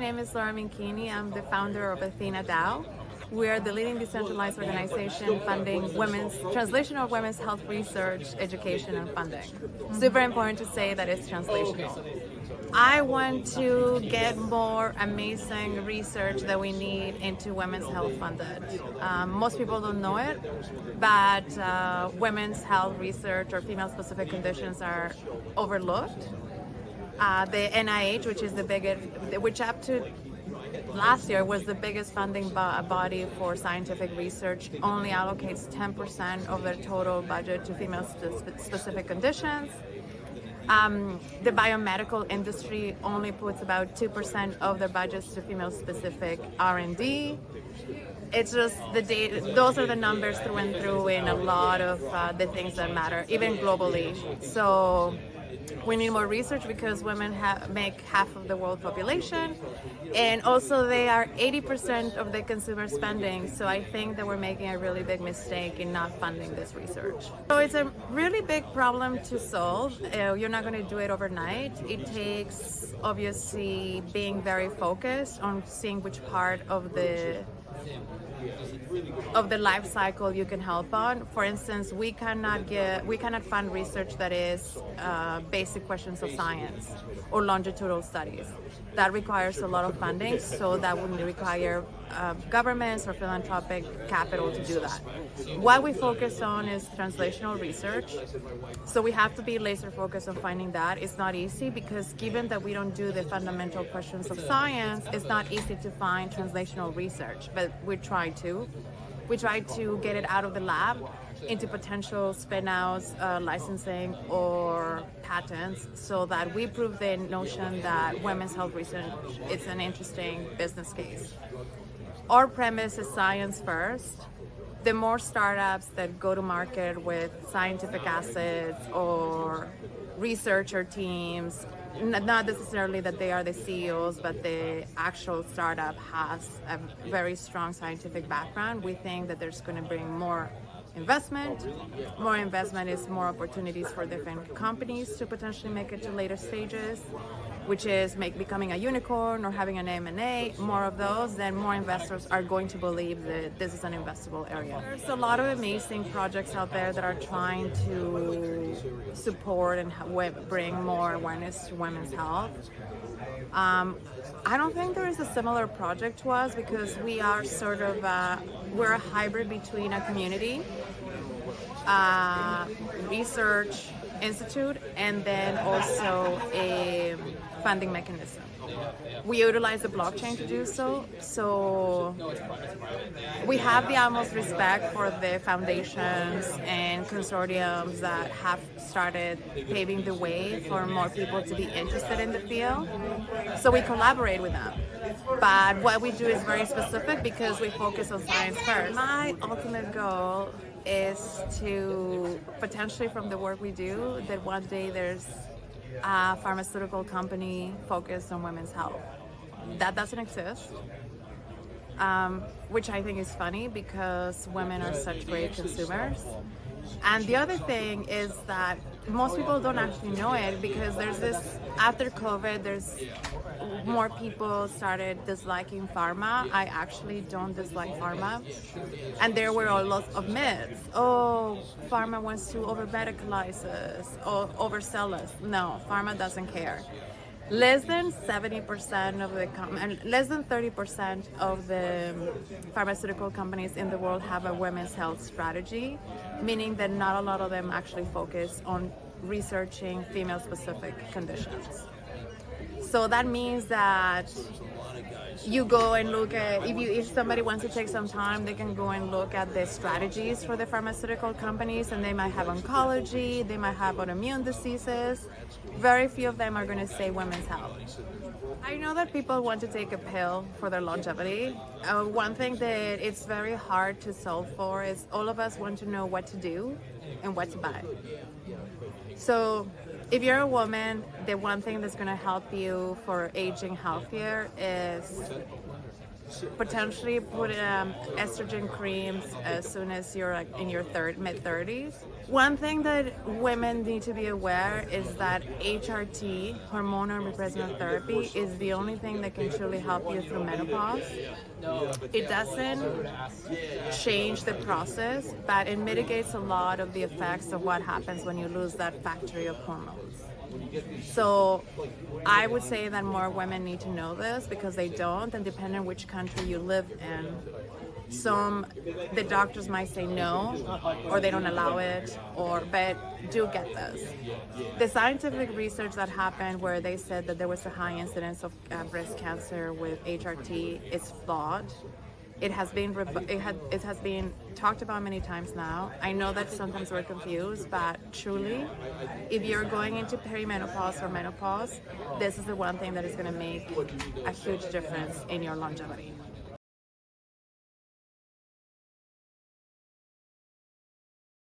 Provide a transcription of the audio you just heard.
name is Laura Minquini. I'm the founder of Athena DAO. We are the leading decentralized organization funding translational women's health research, education, and funding. Super important to say that it's translational. I want to get more amazing research that we need into women's health funded. Most people don't know it, but women's health research or female-specific conditions are overlooked. The NIH, which up to last year was the biggest funding body for scientific research, only allocates 10% of their total budget to female-specific conditions. The biomedical industry only puts about 2% of their budgets to female-specific R&D. It's just those are the numbers through and through in a lot of the things that matter, even globally. So we need more research because women make half of the world population, and also they are 80% of the consumer spending. So I think that we're making a really big mistake in not funding this research. So it's a really big problem to solve. You're not going to do it overnight. It takes obviously being very focused on seeing which part of the life cycle you can help on. For instance, we cannot fund research that is basic questions of science or longitudinal studies. That requires a lot of funding, so that would require governments or philanthropic capital to do that. What we focus on is translational research, so we have to be laser focused on finding that. It's not easy because given that we don't do the fundamental questions of science, it's not easy to find translational research, but we try to. We try to get it out of the lab into potential spin-outs, licensing, or patents, so that we prove the notion that women's health research is an interesting business case. Our premise is science first. The more startups that go to market with scientific assets or researcher teams, not necessarily that they are the CEOs, but the actual startup has a very strong scientific background, we think that there's going to bring more investment. More investment is more opportunities for different companies to potentially make it to later stages, which is becoming a unicorn or having an M&A. More of those, then more investors are going to believe that this is an investable area. There's a lot of amazing projects out there that are trying to support and bring more awareness to women's health. I don't think there is a similar project to us because we are we're a hybrid between a community, research institute, and then also a funding mechanism. We utilize the blockchain to do so. So we have the utmost respect for the foundations and consortiums that have started paving the way for more people to be interested in the field. So we collaborate with them. But what we do is very specific because we focus on science first. My ultimate goal is to potentially, from the work we do, that one day there's a pharmaceutical company focused on women's health. That doesn't exist, which I think is funny because women are such great consumers. And the other thing is that most people don't actually know it because after COVID, there's more people started disliking pharma. I actually don't dislike pharma. And there were a lot of myths. Oh, pharma wants to over-medicalize us or oversell us. No, pharma doesn't care. Less than 70% of less than 30% of the pharmaceutical companies in the world have a women's health strategy, meaning that not a lot of them actually focus on researching female-specific conditions. So that means that you go and look at, if somebody wants to take some time, they can go and look at the strategies for the pharmaceutical companies, and they might have oncology, they might have autoimmune diseases. Very few of them are going to say women's health. I know that people want to take a pill for their longevity. One thing that it's very hard to solve for is all of us want to know what to do and what to buy. So if you're a woman the one thing that's going to help you for aging healthier is potentially put estrogen creams as soon as you're like in your mid-30s. One thing that women need to be aware is that HRT, hormonal replacement therapy, is the only thing that can truly help you through menopause. It doesn't change the process, but it mitigates a lot of the effects of what happens when you lose that factory of hormones. So I would say that more women need to know this because they don't, and depending on which country you live in, the doctors might say no, or they don't allow it, but do get this. The scientific research that happened where they said that there was a high incidence of breast cancer with HRT is flawed. It has been talked about many times now. I know that sometimes we're confused, but truly, if you're going into perimenopause or menopause, this is the one thing that is going to make a huge difference in your longevity.